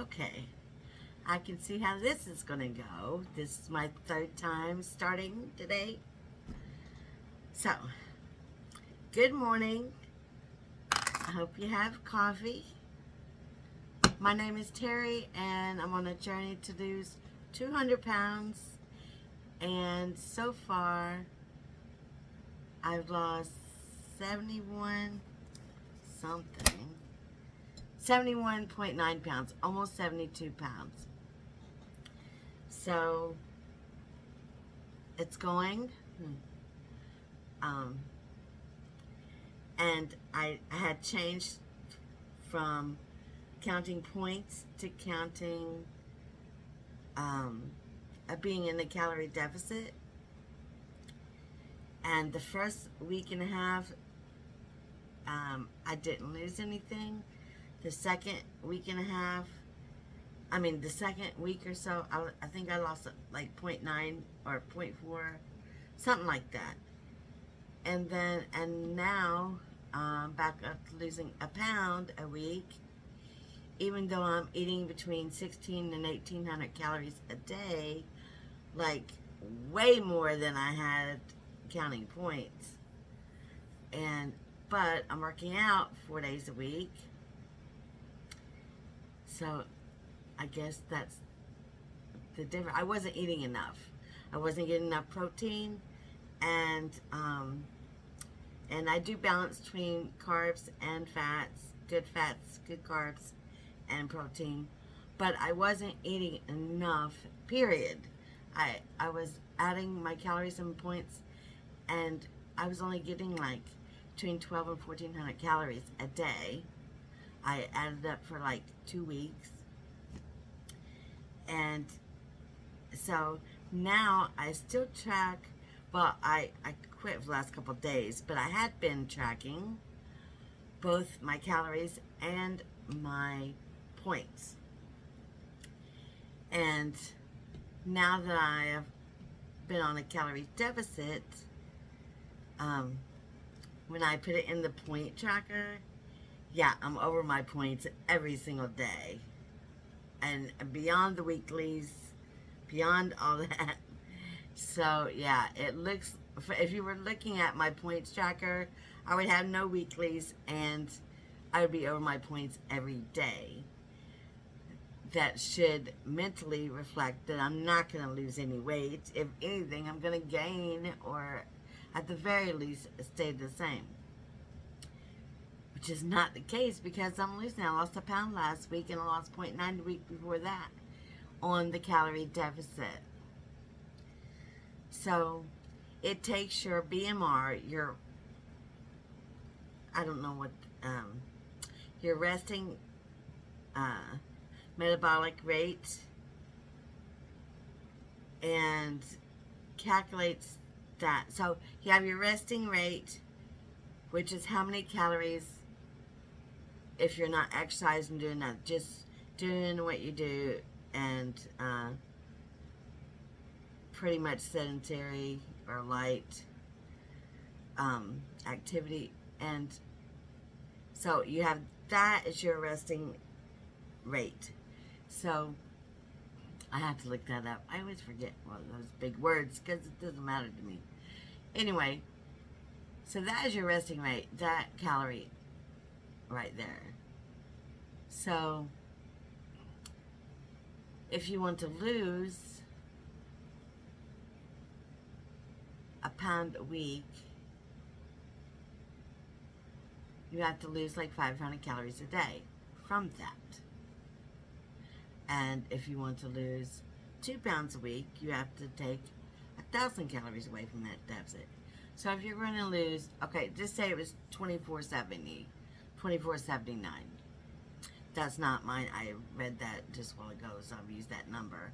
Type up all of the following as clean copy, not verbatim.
Okay, I can see how this is going to go. This is my third time starting today. So, good morning. I hope you have coffee. My name is Terry, and I'm on a journey to lose 200 pounds. And so far, I've lost 71 something. 71.9 pounds, almost 72 pounds. So, it's going. Um, and I had changed from counting points to counting being in a calorie deficit. And the first week and a half, I didn't lose anything. The second week and a half, the second week or so, I think I lost like 0.9 or 0.4, something like that. And now, back up to losing a pound a week, even though I'm eating between 16 and 1800 calories a day, like way more than I had counting points. But I'm working out 4 days a week. So I guess that's the difference. I wasn't eating enough. I wasn't getting enough protein, and I do balance between carbs and fats, good carbs, and protein. But I wasn't eating enough, period. I was adding my calories and points, and I was only getting like between 12 and 1400 calories a day. I added up for like 2 weeks. And so now I still track. Well, I quit for the last couple of days, but I had been tracking both my calories and my points. And now that I have been on a calorie deficit, when I put it in the point tracker, yeah, I'm over my points every single day. And beyond the weeklies, beyond all that. So, yeah, it looks, if you were looking at my points tracker, I would have no weeklies, and I would be over my points every day. That should mentally reflect that I'm not going to lose any weight. If anything, I'm going to gain, or at the very least, stay the same. Which is not the case, because I'm losing. I lost a pound last week, and I lost 0.9 the week before that on the calorie deficit. So it takes your BMR, your, I don't know what, your resting metabolic rate, and calculates that. So you have your resting rate, which is how many calories, if you're not exercising, doing that, just doing what you do, and pretty much sedentary or light activity. And so you have that as your resting rate. So I have to look that up. I always forget those big words because it doesn't matter to me. Anyway, so that is your resting rate, that calorie right there. So if you want to lose a pound a week, you have to lose like 500 calories a day from that. And if you want to lose 2 pounds a week, you have to take 1,000 calories away from that deficit. So if you're going to lose, okay, just say it was 2470, 2479. That's not mine. I read that just a while ago, so I've used that number.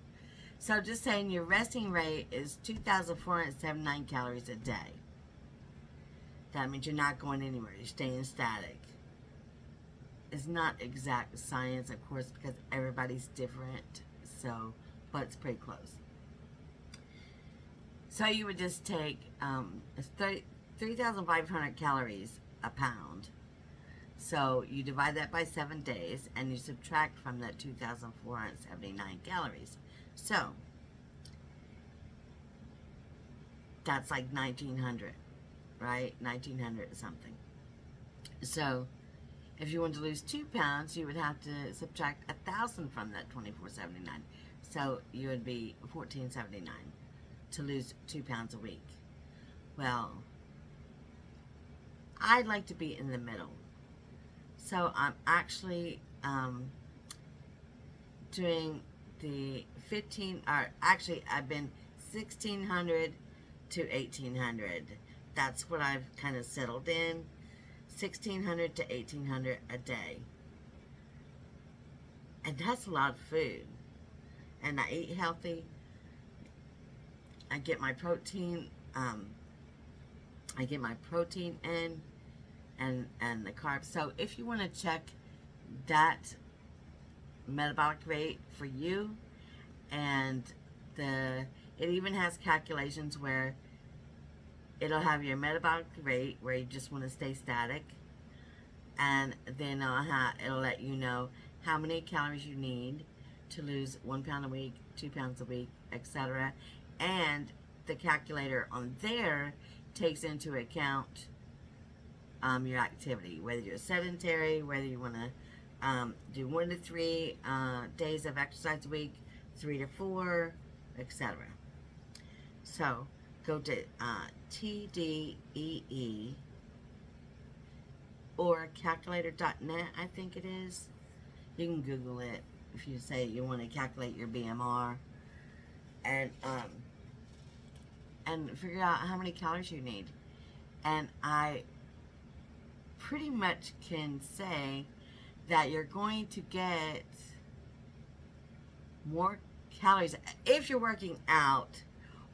So just saying your resting rate is 2,479 calories a day. That means you're not going anywhere. You're staying static. It's not exact science, of course, because everybody's different. So, but it's pretty close. So you would just take 3,500 calories a pound. So you divide that by 7 days and you subtract from that 2,479 calories. So that's like 1,900, right? 1,900 something. So if you want to lose 2 pounds, you would have to subtract 1,000 from that 2,479. So you would be 1,479 to lose 2 pounds a week. Well, I'd like to be in the middle. So I'm actually doing the 15, or actually I've been 1,600 to 1,800. That's what I've kind of settled in. 1,600 to 1,800 a day. And that's a lot of food. And I eat healthy. I get my protein, in and the carbs. So if you want to check that metabolic rate for you, and it even has calculations where it'll have your metabolic rate where you just want to stay static, and then it'll let you know how many calories you need to lose 1 pound a week, 2 pounds a week, etc. And the calculator on there takes into account your activity, whether you're sedentary, whether you want to do 1 to 3 days of exercise a week, 3 to 4, etc. So go to TDEE or calculator.net, I think it is. You can Google it if you say you want to calculate your BMR, and figure out how many calories you need. And I pretty much can say that you're going to get more calories if you're working out,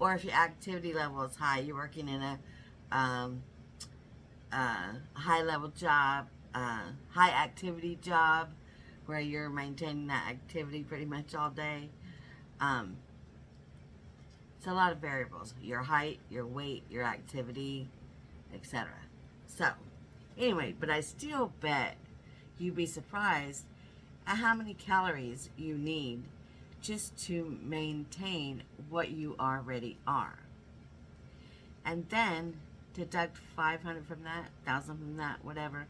or if your activity level is high, you're working in a high level job, high activity job, where you're maintaining that activity pretty much all day. It's a lot of variables: your height, your weight, your activity, etc. So anyway, but I still bet you'd be surprised at how many calories you need just to maintain what you already are. And then deduct 500 from that, 1,000 from that, whatever,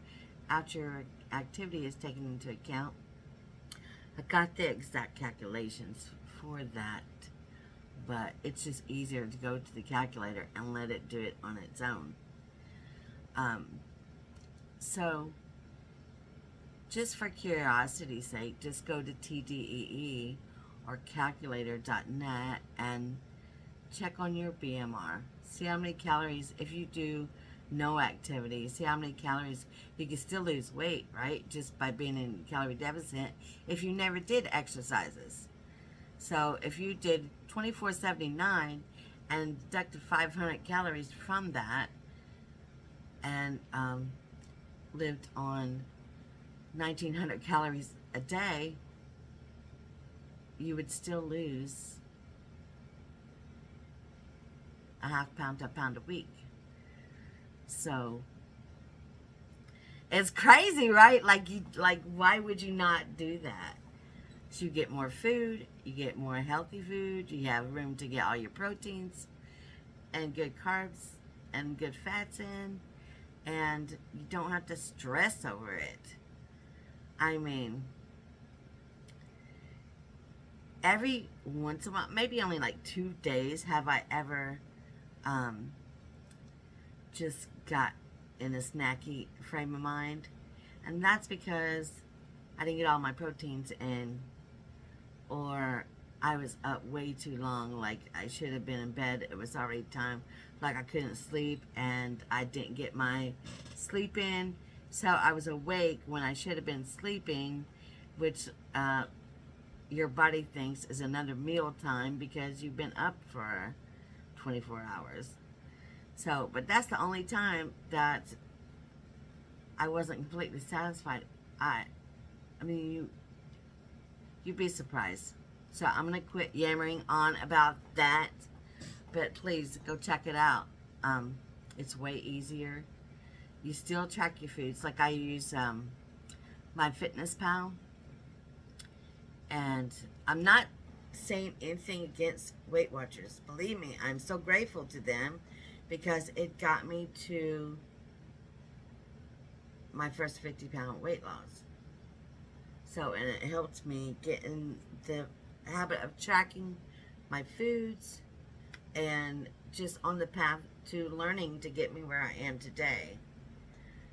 after your activity is taken into account. I got the exact calculations for that, but it's just easier to go to the calculator and let it do it on its own. So just for curiosity's sake, just go to TDEE or calculator.net and check on your BMR. See how many calories, if you do no activity, see how many calories. You can still lose weight, right? Just by being in calorie deficit if you never did exercises. So if you did 2,479 and deducted 500 calories from that, and lived on 1,900 calories a day, you would still lose a half pound to a pound a week. So it's crazy, right? Like why would you not do that? So you get more food, you get more healthy food, you have room to get all your proteins and good carbs and good fats in, and you don't have to stress over it. I mean, every once in a while, maybe only like 2 days, have I ever just got in a snacky frame of mind. And that's because I didn't get all my proteins in, or I was up way too long, like I should have been in bed. It was already time, like I couldn't sleep, and I didn't get my sleep in. So I was awake when I should have been sleeping, which your body thinks is another meal time because you've been up for 24 hours. So, but that's the only time that I wasn't completely satisfied. I mean, you'd be surprised. So I'm going to quit yammering on about that, but please go check it out. It's way easier. You still track your foods. Like I use my Fitness Pal, and I'm not saying anything against Weight Watchers. Believe me, I'm so grateful to them because it got me to my first 50-pound weight loss. So, and it helped me get in the habit of tracking my foods and just on the path to learning to get me where I am today.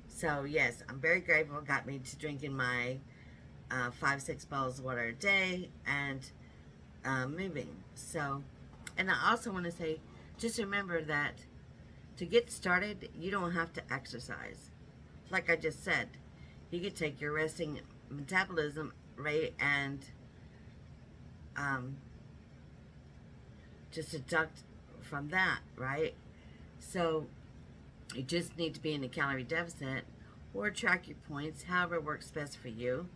So, yes, I'm very grateful. It got me to drinking my 5-6 bottles of water a day and moving. So, and I also want to say, just remember that to get started, you don't have to exercise. Like I just said, you could take your resting metabolism rate and just deduct from that, right? So you just need to be in a calorie deficit or track your points, however works best for you.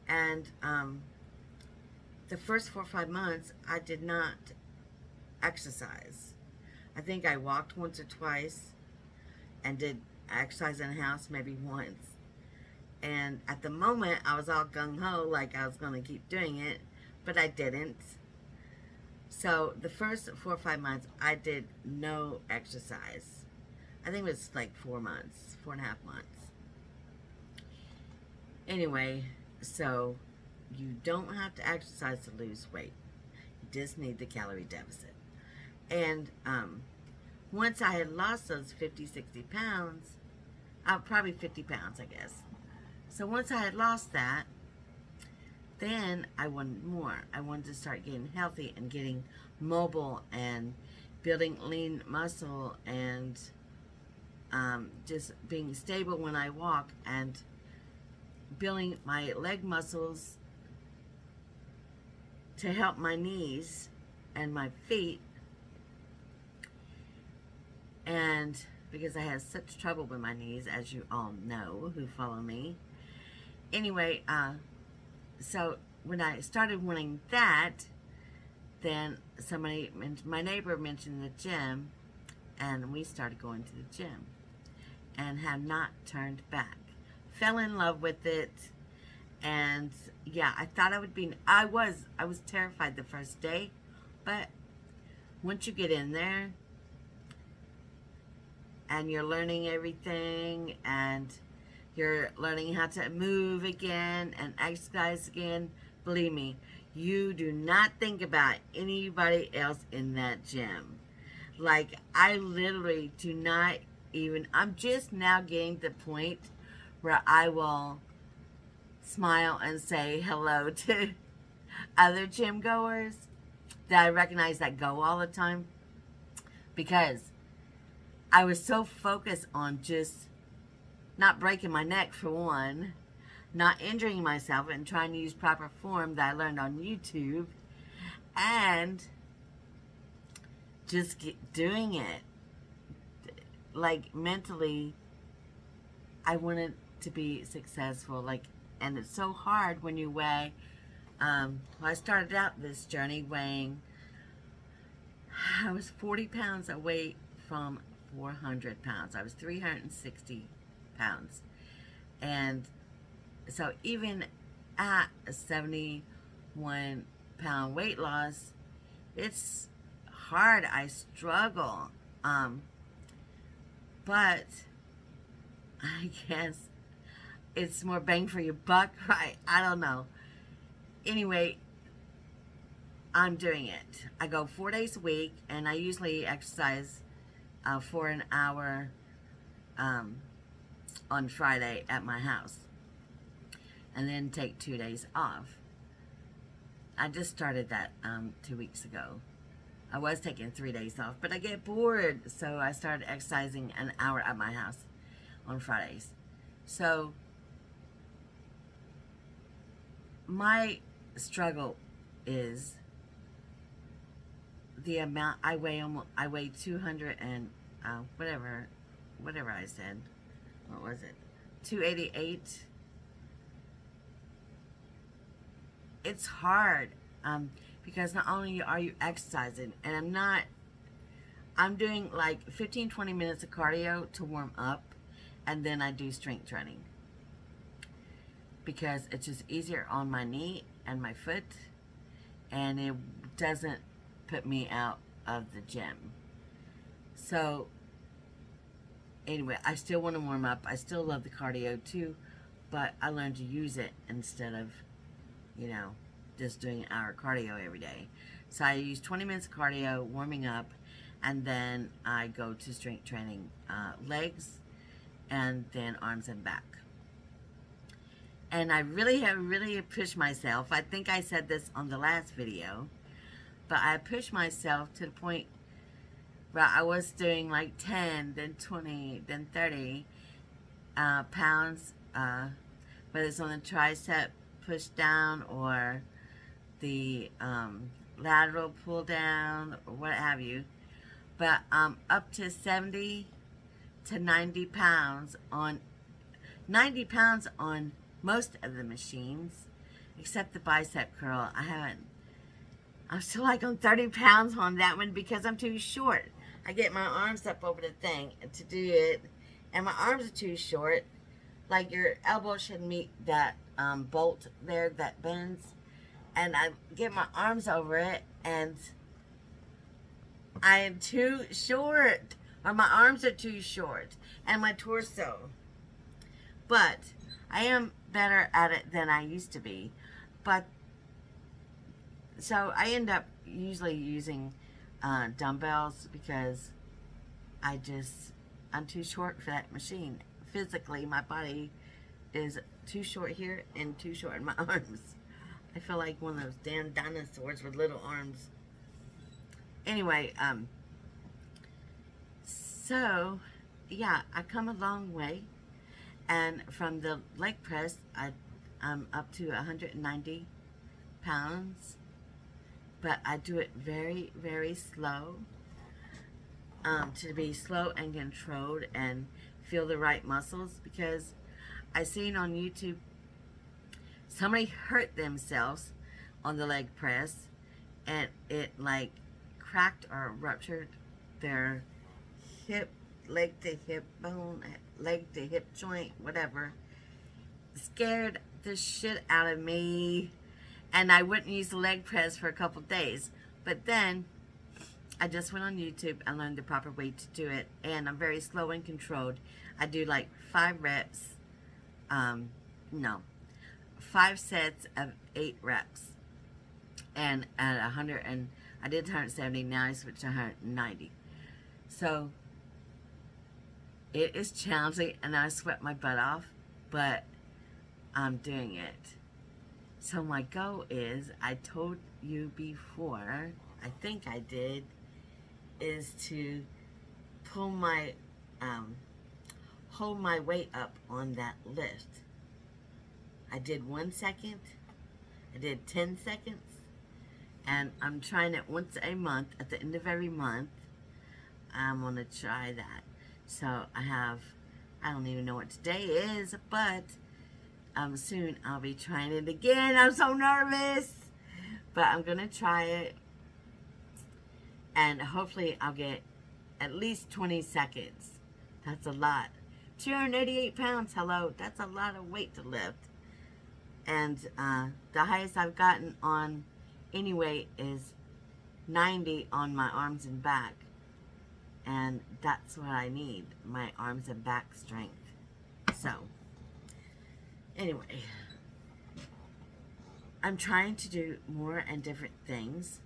And the first 4 or 5 months, I did not exercise. I think I walked once or twice and did exercise in the house maybe once. And at the moment, I was all gung-ho, like I was going to keep doing it, but I didn't. So the first 4 or 5 months, I did no exercise. I think it was like 4 months, 4.5 months. Anyway, so you don't have to exercise to lose weight. You just need the calorie deficit. And once I had lost those 50, 60 pounds, probably 50 pounds, I guess. So once I had lost that, then I wanted more. I wanted to start getting healthy and getting mobile and building lean muscle and just being stable when I walk and building my leg muscles to help my knees and my feet. And because I had such trouble with my knees, as you all know who follow me. Anyway, so when I started wanting that, then my neighbor mentioned the gym, and we started going to the gym and have not turned back. Fell in love with it, and yeah, I thought I was terrified the first day, but once you get in there and you're learning everything and you're learning how to move again and exercise again, believe me, you do not think about anybody else in that gym. Like, I literally do not even, I'm just now getting to the point where I will smile and say hello to other gym goers that I recognize that go all the time, because I was so focused on just not breaking my neck for one, not injuring myself and trying to use proper form that I learned on YouTube, and just doing it. Like, mentally, I wanted to be successful. Like, and it's so hard when you weigh. I started out this journey weighing, I was 40 pounds away from 400 pounds. I was 360 pounds. And so even at a 71 pound weight loss, it's hard. I struggle. But I guess it's more bang for your buck, right? I don't know. Anyway, I'm doing it. I go 4 days a week, and I usually exercise for an hour on Friday at my house, and then take 2 days off. I just started that 2 weeks ago. I was taking 3 days off, but I get bored, so I started exercising an hour at my house on Fridays. So my struggle is the amount I weigh. I weigh 200 and whatever I said. What was it? 288. It's hard because not only are you exercising, and I'm doing like 15-20 minutes of cardio to warm up, and then I do strength training because it's just easier on my knee and my foot, and it doesn't put me out of the gym. So anyway, I still want to warm up. I still love the cardio too, but I learned to use it instead of, you know, just doing an hour cardio every day. So I use 20 minutes of cardio, warming up, and then I go to strength training, legs, and then arms and back. And I really pushed myself. I think I said this on the last video, but I pushed myself to the point where I was doing like 10, then 20, then 30 pounds, whether it's on the tricep push down or the lateral pull down or what have you. But up to 70 to 90 pounds on 90 pounds on most of the machines, except the bicep curl. I'm still like on 30 pounds on that one because I'm too short. I get my arms up over the thing to do it, and my arms are too short. Like your elbow should meet that bolt there that bends, and I get my arms over it, and I am too short, or my arms are too short, and my torso. But I am better at it than I used to be. But so I end up usually using dumbbells because I'm too short for that machine. Physically, my body is too short here and too short in my arms. I feel like one of those damn dinosaurs with little arms. Anyway, so yeah, I come a long way. And from the leg press, I'm up to 190 pounds. But I do it very, very slow. To be slow and controlled and feel the right muscles. Because I seen on YouTube, somebody hurt themselves on the leg press. And it like cracked or ruptured their hip, leg to hip bone, leg to hip joint, whatever. Scared the shit out of me, and I wouldn't use the leg press for a couple days. But then I just went on YouTube and learned the proper way to do it, and I'm very slow and controlled. I do like 5 reps, 5 sets of 8 reps, and at 100, and I did 170, now I switched to 190. So it is challenging, and I sweat my butt off, but I'm doing it. So my goal is, I told you before, I think I did, is to pull my, hold my weight up on that lift. I did 1 second, I did 10 seconds, and I'm trying it once a month. At the end of every month, I'm going to try that. So I don't even know what today is, but soon I'll be trying it again. I'm so nervous, but I'm going to try it, and hopefully I'll get at least 20 seconds. That's a lot. 288 pounds, hello, that's a lot of weight to lift. And the highest I've gotten on any weight is 90 on my arms and back. And that's what I need, my arms and back strength. So, anyway, I'm trying to do more and different things.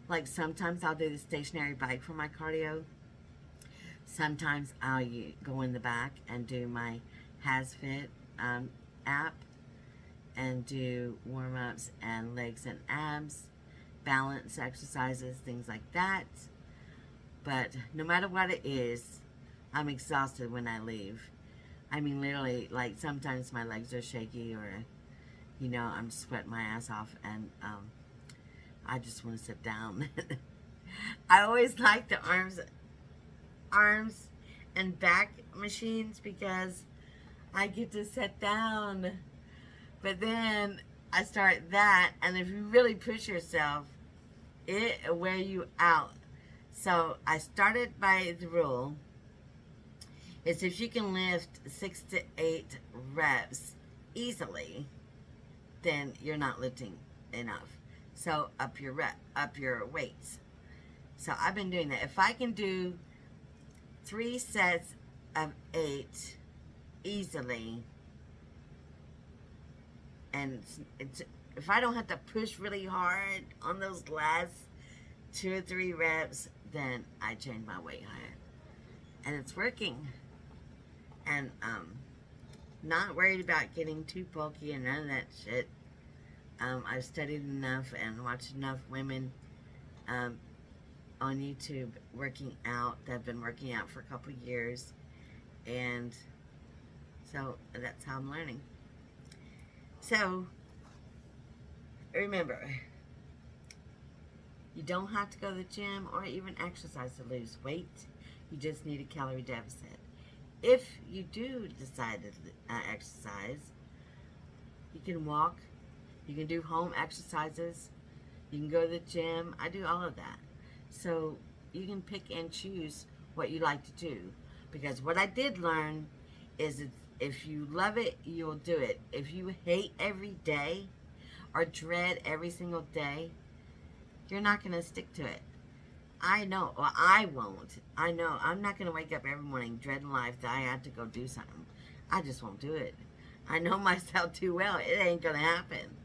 Like sometimes I'll do the stationary bike for my cardio. Sometimes I'll go in the back and do my HasFit app and do warm-ups and legs and abs, balance exercises, things like that. But no matter what it is, I'm exhausted when I leave. I mean, literally, like, sometimes my legs are shaky or, you know, I'm sweating my ass off, and I just want to sit down. I always like the arms and back machines because I get to sit down. But then I start that, and if you really push yourself, it will wear you out. So I started by the rule, is if you can lift 6 to 8 reps easily, then you're not lifting enough. So up your weights. So I've been doing that. If I can do 3 sets of 8 easily, and if I don't have to push really hard on those last 2 or 3 reps, then I change my weight higher. And it's working. And not worried about getting too bulky and none of that shit. I've studied enough and watched enough women on YouTube working out that have been working out for a couple years. And so that's how I'm learning. So remember, you don't have to go to the gym or even exercise to lose weight. You just need a calorie deficit. If you do decide to exercise, you can walk, you can do home exercises, you can go to the gym. I do all of that. So you can pick and choose what you like to do. Because what I did learn is if you love it, you'll do it. If you hate every day or dread every single day, you're not going to stick to it. I know, or I won't. I know, I'm not going to wake up every morning dreading life that I have to go do something. I just won't do it. I know myself too well. It ain't going to happen.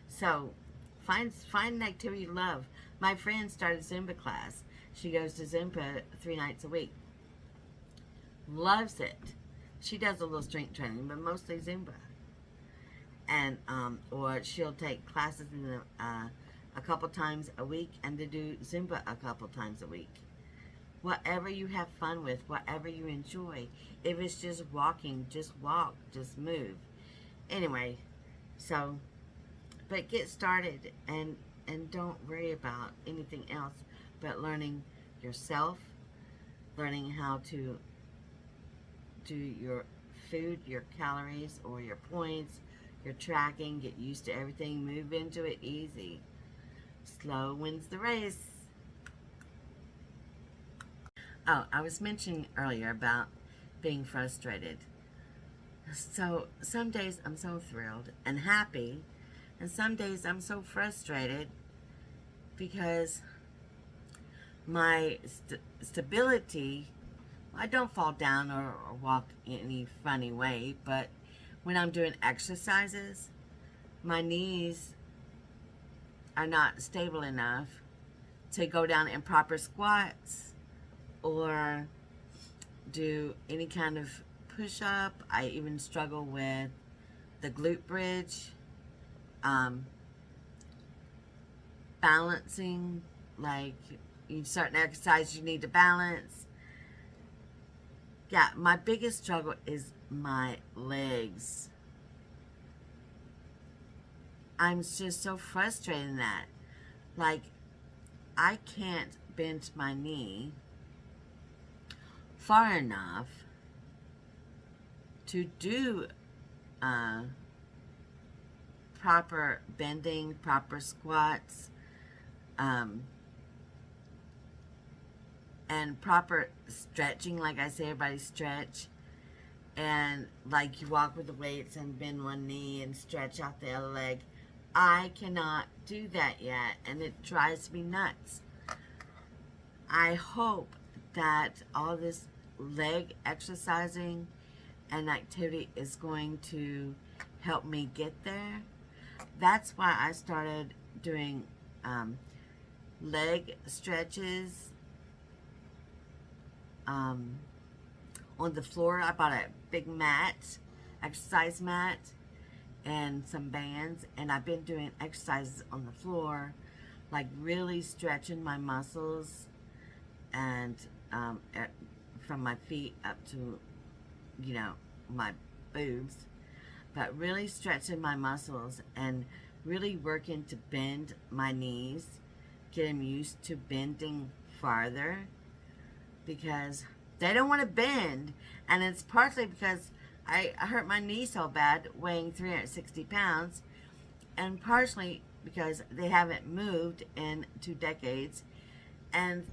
So, find an activity you love. My friend started Zumba class. She goes to Zumba 3 nights a week. Loves it. She does a little strength training, but mostly Zumba. And, or she'll take classes in the, a couple times a week and to do Zumba a couple times a week. Whatever you have fun with, whatever you enjoy. If it's just walking, just walk, just move. Anyway, so, but get started and don't worry about anything else but learning yourself, learning how to do your food, your calories or your points, your tracking, get used to everything, move into it easy. Slow wins the race. Oh, I was mentioning earlier about being frustrated. So some days I'm so thrilled and happy, and some days I'm so frustrated because my stability, I don't fall down or walk in any funny way, but when I'm doing exercises, my knees are not stable enough to go down in proper squats or do any kind of push-up. I even struggle with the glute bridge, balancing, like you start an exercise, you need to balance. Yeah, my biggest struggle is my legs. I'm just so frustrated in that. Like, I can't bend my knee far enough to do proper bending, proper squats, and proper stretching, like I say, everybody stretch. And like you walk with the weights and bend one knee and stretch out the other leg. I cannot do that yet, and it drives me nuts. I hope that all this leg exercising and activity is going to help me get there. That's why I started doing leg stretches on the floor. I bought a big mat, exercise mat, and some bands, and I've been doing exercises on the floor, like really stretching my muscles, and from my feet up to, you know, my boobs, but really stretching my muscles and really working to bend my knees, get them used to bending farther, because they don't want to bend, and it's partly because I hurt my knee so bad, weighing 360 pounds, and partially because they haven't moved in 2 decades, and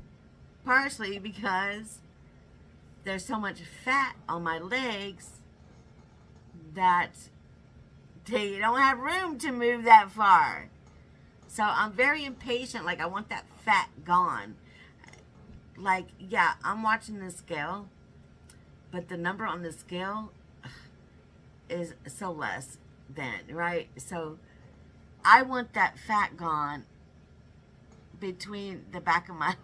partially because there's so much fat on my legs that they don't have room to move that far. So I'm very impatient. Like, I want that fat gone. Like, yeah, I'm watching the scale, but the number on the scale is so less than, right? So I want that fat gone between the back of my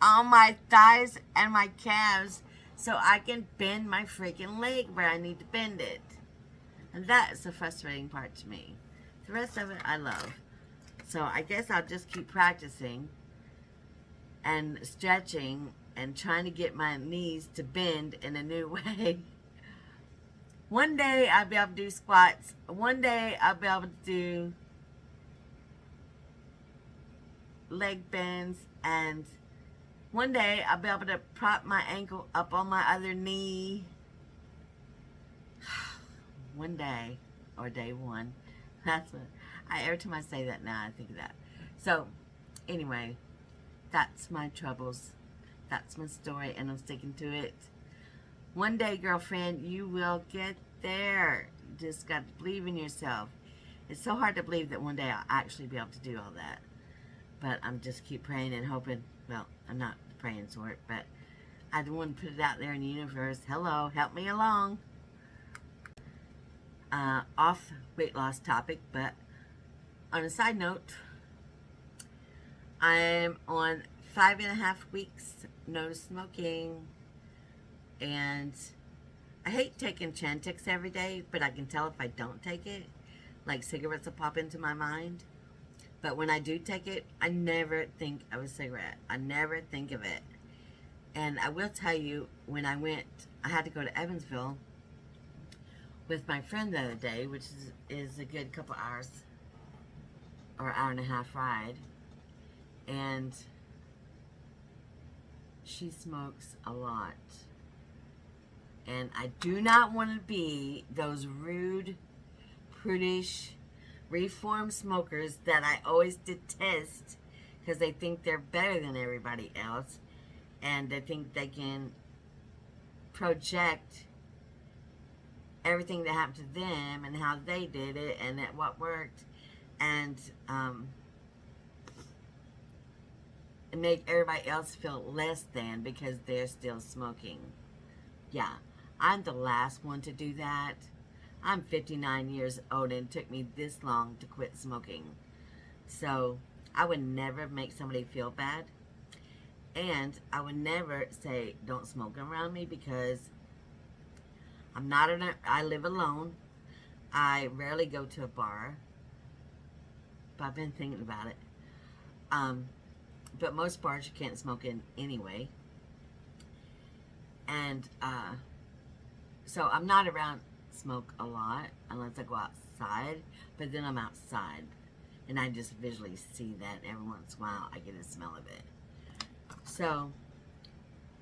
on my thighs and my calves, so I can bend my freaking leg where I need to bend it. And that is the frustrating part to me. The rest of it I love. So I guess I'll just keep practicing and stretching and trying to get my knees to bend in a new way. One day I'll be able to do squats. One day I'll be able to do leg bends, and one day I'll be able to prop my ankle up on my other knee. One day, or day one. That's what every time I say that now I think of that. So anyway, that's my troubles. That's my story, and I'm sticking to it. One day, girlfriend, you will get there. You just got to believe in yourself. It's so hard to believe that one day I'll actually be able to do all that. But I'm just keep praying and hoping. Well, I'm not the praying sort, but I don't want to put it out there in the universe. Hello, help me along. Off weight loss topic, but on a side note, I'm on 5.5 weeks no smoking, and I hate taking Chantix every day, but I can tell if I don't take it, like cigarettes will pop into my mind. But when I do take it, I never think of a cigarette. I never think of it. And I will tell you, when I had to go to Evansville with my friend the other day, which is a good couple hours or hour and a half ride. And she smokes a lot. And I do not want to be those rude, prudish, reformed smokers that I always detest because they think they're better than everybody else, and they think they can project everything that happened to them and how they did it and what worked, and make everybody else feel less than because they're still smoking. Yeah, I'm the last one to do that. I'm 59 years old, and it took me this long to quit smoking. So I would never make somebody feel bad. And I would never say, don't smoke around me, because I live alone. I rarely go to a bar. But I've been thinking about it. But most bars you can't smoke in anyway. And so I'm not around smoke a lot unless I go outside, but then I'm outside and I just visually see that, and every once in a while I get a smell of it. So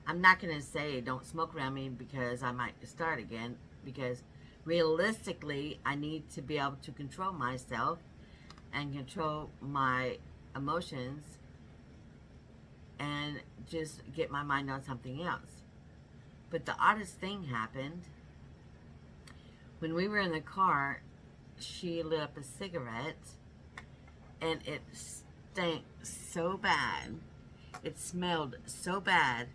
I'm not going to say don't smoke around me because I might start again, because realistically I need to be able to control myself and control my emotions and just get my mind on something else. But the oddest thing happened. When we were in the car, she lit up a cigarette, and it stank so bad. It smelled so bad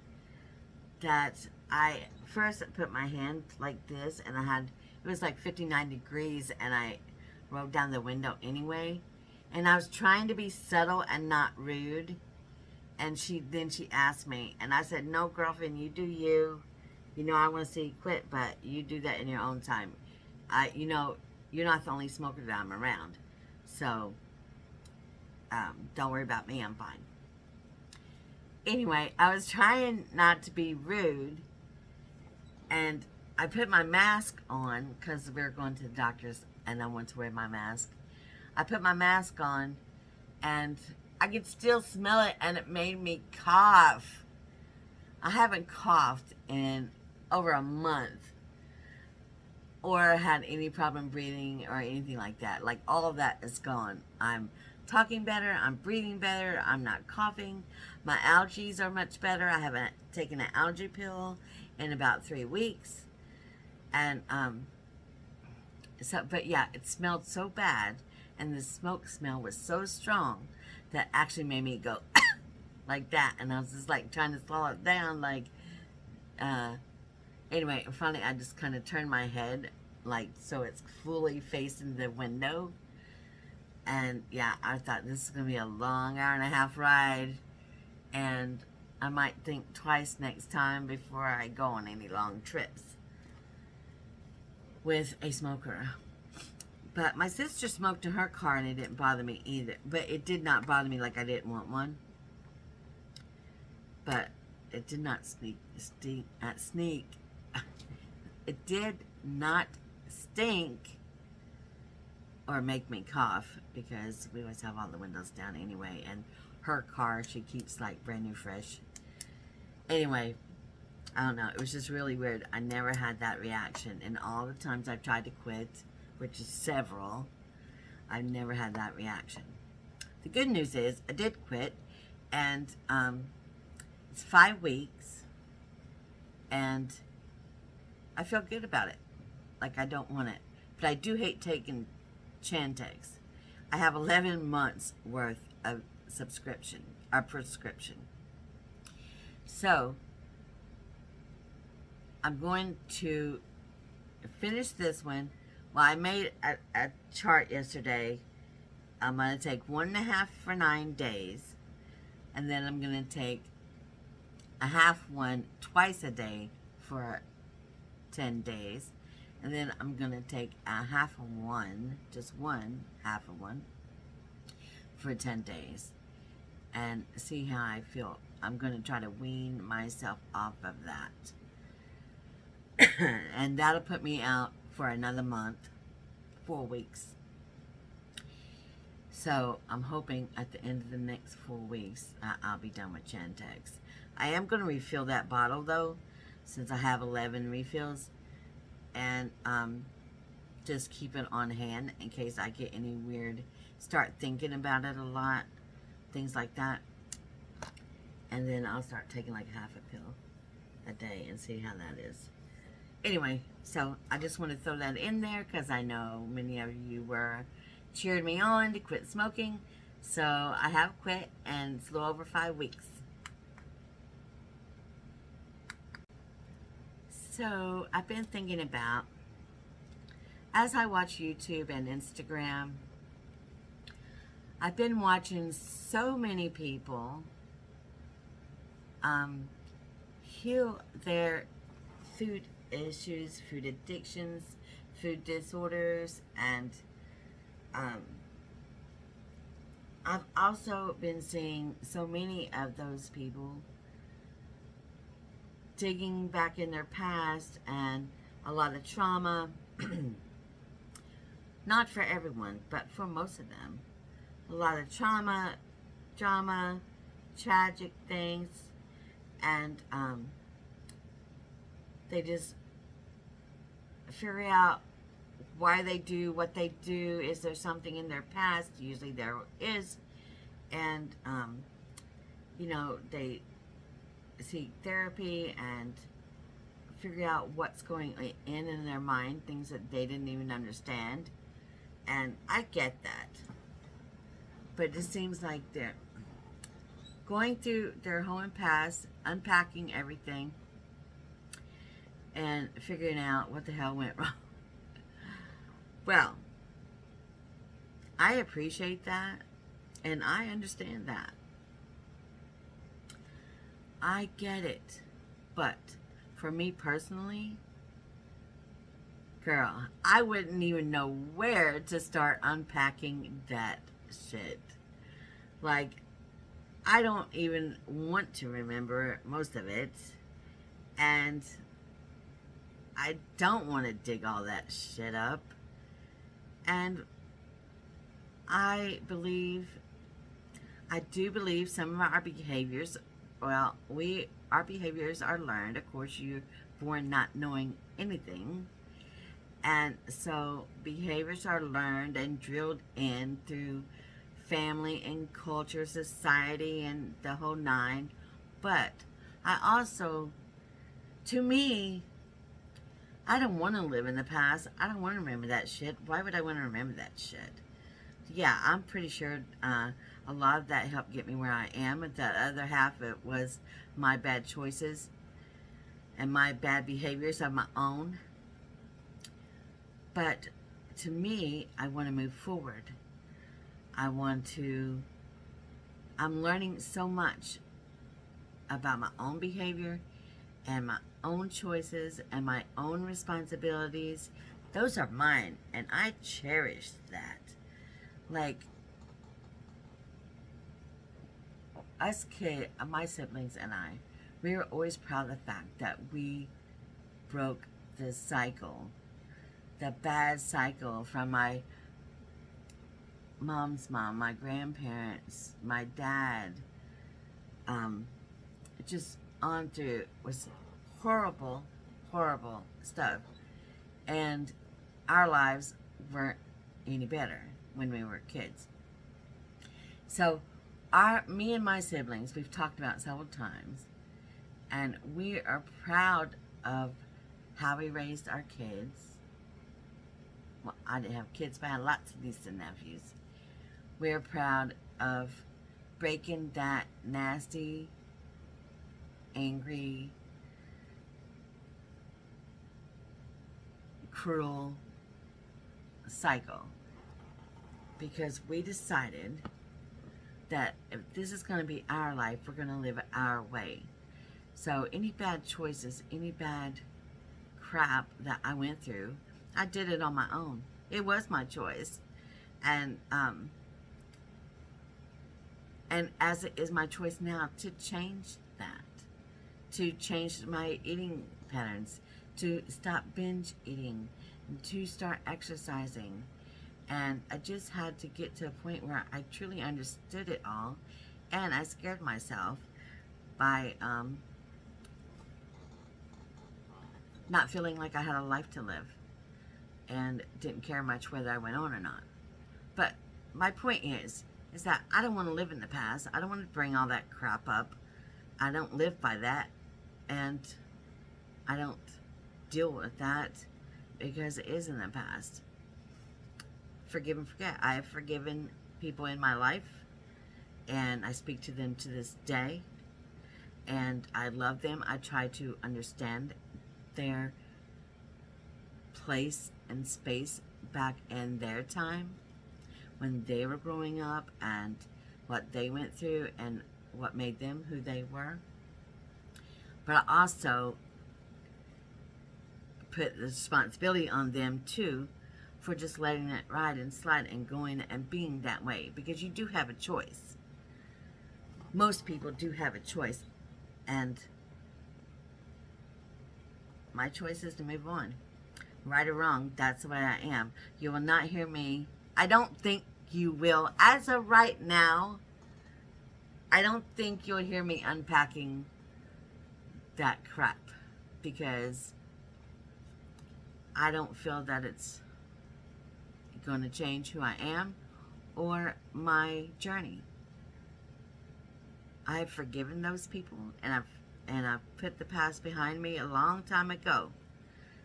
that I first put my hand like this, and it was like 59 degrees, and I rolled down the window anyway. And I was trying to be subtle and not rude. And then she asked me, and I said, no, girlfriend, you do you. You know, I want to see you quit, but you do that in your own time. You're not the only smoker that I'm around. So, don't worry about me, I'm fine. Anyway, I was trying not to be rude, and I put my mask on because we were going to the doctor's and I wanted to wear my mask. I put my mask on, and I could still smell it, and it made me cough. I haven't coughed in over a month, or had any problem breathing or anything like that. Like, all of that is gone. I'm talking better, I'm breathing better, I'm not coughing. My allergies are much better. I haven't taken an allergy pill in about 3 weeks. And, but yeah, it smelled so bad, and the smoke smell was so strong that actually made me go like that, and I was just like trying to slow it down, like, anyway, finally I just kind of turned my head, like, so it's fully facing the window, and yeah, I thought this is going to be a long 1.5 hour ride, and I might think twice next time before I go on any long trips with a smoker. But my sister smoked in her car and it didn't bother me either. But it did not bother me like I didn't want one. But it did not sneak. It did not stink or make me cough, because we always have all the windows down anyway. And her car, she keeps like brand new fresh. Anyway, I don't know. It was just really weird. I never had that reaction. And all the times I've tried to quit, which is several, I've never had that reaction. The good news is I did quit, and it's 5 weeks, and I feel good about it. Like, I don't want it. But I do hate taking Chantix. I have 11 months worth of subscription, or prescription. So, I'm going to finish this one. Well, I made a chart yesterday. I'm going to take 1.5 for 9 days. And then I'm going to take a half one twice a day for 10 days. And then I'm going to take a half of one, just one half of one, for 10 days. And see how I feel. I'm going to try to wean myself off of that. And that'll put me out for another month, 4 weeks. So I'm hoping at the end of the next 4 weeks, I'll be done with Chantix. I am going to refill that bottle though, since I have 11 refills, and just keep it on hand in case I get any weird, start thinking about it a lot, things like that. And then I'll start taking like half a pill a day and see how that is. Anyway, so I just want to throw that in there because I know many of you were cheering me on to quit smoking. So I have quit, and it's a little over 5 weeks. So I've been thinking about, as I watch YouTube and Instagram, I've been watching so many people heal their food issues, food addictions, food disorders, and I've also been seeing so many of those people digging back in their past and a lot of trauma. Not for everyone, but for most of them. A lot of trauma, drama, tragic things, and they just figure out why they do what they do. Is there something in their past? Usually there is. And, you know, they seek therapy and figure out what's going in their mind, things that they didn't even understand. And I get that. But it just seems like they're going through their whole past, unpacking everything, and figuring out what the hell went wrong. Well, I appreciate that, and I understand that. I get it. But for me personally, girl, I wouldn't even know where to start unpacking that shit. Like, I don't even want to remember most of it. And I don't want to dig all that shit up. And I do believe some of our behaviors, well, our behaviors are learned. Of course, you're born not knowing anything. And so behaviors are learned and drilled in through family and culture, society, and the whole nine. But I also To me, I don't want to live in the past. I don't want to remember that shit. Why would I want to remember that shit? Yeah, I'm pretty sure a lot of that helped get me where I am. But that other half of it was my bad choices and my bad behaviors of my own. But to me, I want to move forward. I'm learning so much about my own behavior and my own choices and my own responsibilities. Those are mine, and I cherish that. Like, my siblings and I, we were always proud of the fact that we broke the cycle, the bad cycle from my mom's mom, my grandparents, my dad, just on through. It was horrible, horrible stuff. And our lives weren't any better when we were kids. So me and my siblings, we've talked about several times, and we are proud of how we raised our kids. Well, I didn't have kids, but I had lots of nieces and nephews. We're proud of breaking that nasty, angry, cruel cycle, because we decided that if this is going to be our life, we're going to live it our way. So any bad choices, any bad crap that I went through, I did it on my own. It was my choice. And as it is my choice now to change that, to change my eating patterns, to stop binge eating, to start exercising. And I just had to get to a point where I truly understood it all, and I scared myself by not feeling like I had a life to live, and didn't care much whether I went on or not. But my point is that I don't want to live in the past. I don't want to bring all that crap up. I don't live by that, and I don't deal with that because it is in the past. Forgive and forget. I have forgiven people in my life, and I speak to them to this day, and I love them. I try to understand their place and space back in their time when they were growing up, and what they went through and what made them who they were. But I also put the responsibility on them too for just letting it ride and slide and going and being that way, because you do have a choice. Most people do have a choice, and my choice is to move on. Right or wrong, that's the way I am. You will not hear me. I don't think you will. As of right now, I don't think you'll hear me unpacking that crap, because I don't feel that it's going to change who I am or my journey. I've forgiven those people, and I've put the past behind me a long time ago.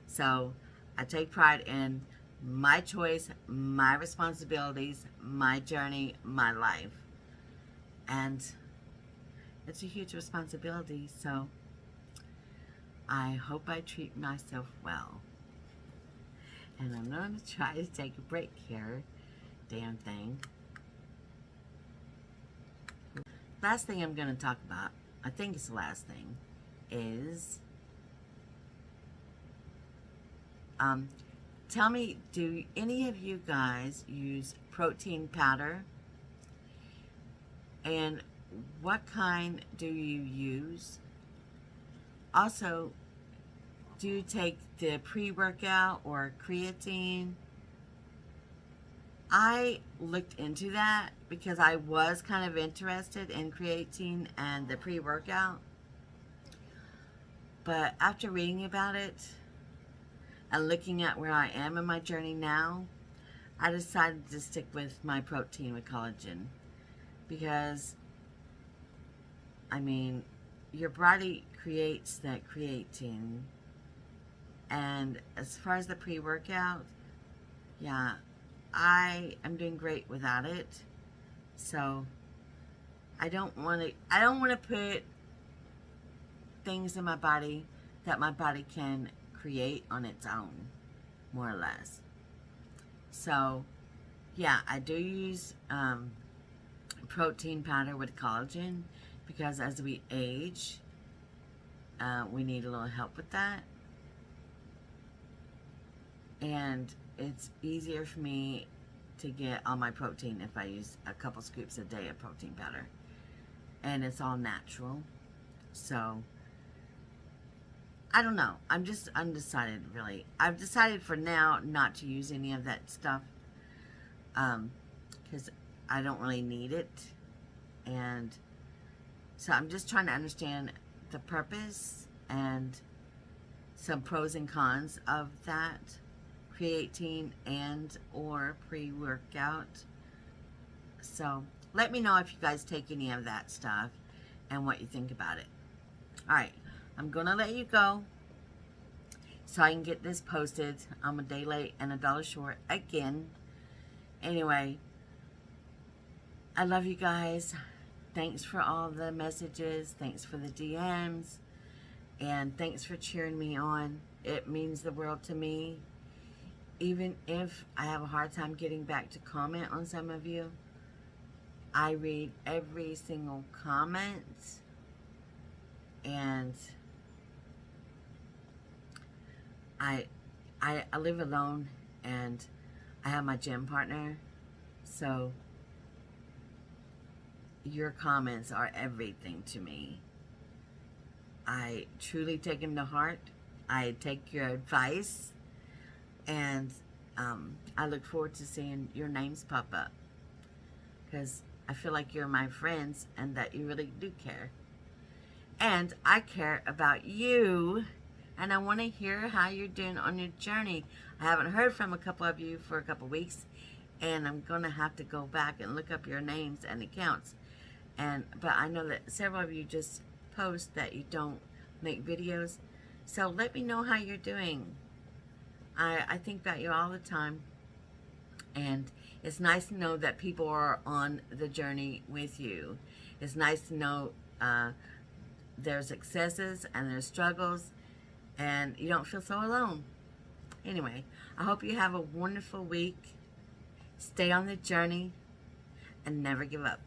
So I take pride in my choice, my responsibilities, my journey, my life. And it's a huge responsibility, so I hope I treat myself well. And I'm going to try to take a break here. Damn thing. Last thing I'm going to talk about, I think it's the last thing, is tell me, do any of you guys use protein powder? And what kind do you use? Also, do you take the pre-workout or creatine? I looked into that because I was kind of interested in creatine and the pre-workout. But after reading about it and looking at where I am in my journey now, I decided to stick with my protein with collagen. Because, I mean, your body creates that creatine. And as far as the pre-workout, yeah, I am doing great without it. So I don't want to put things in my body that my body can create on its own, more or less. So yeah, I do use protein powder with collagen because as we age, we need a little help with that. And it's easier for me to get all my protein if I use a couple scoops a day of protein powder. And it's all natural. So, I don't know. I'm just undecided, really. I've decided for now not to use any of that stuff. Because I don't really need it. And so I'm just trying to understand the purpose and some pros and cons of that creatine and or pre-workout. So let me know if you guys take any of that stuff and what you think about it. Alright, I'm gonna let you go so I can get this posted. I'm a day late and $1 short again. Anyway, I love you guys. Thanks for all the messages. Thanks for the DMs. And thanks for cheering me on. It means the world to me. Even if I have a hard time getting back to comment on some of you, I read every single comment. And I live alone and I have my gym partner. So your comments are everything to me. I truly take them to heart. I take your advice. And I look forward to seeing your names pop up. Because I feel like you're my friends and that you really do care. And I care about you. And I want to hear how you're doing on your journey. I haven't heard from a couple of you for a couple of weeks. And I'm going to have to go back and look up your names and accounts. But I know that several of you just post that you don't make videos. So let me know how you're doing. I think about you all the time. And it's nice to know that people are on the journey with you. It's nice to know there's successes and there's struggles. And you don't feel so alone. Anyway, I hope you have a wonderful week. Stay on the journey and never give up.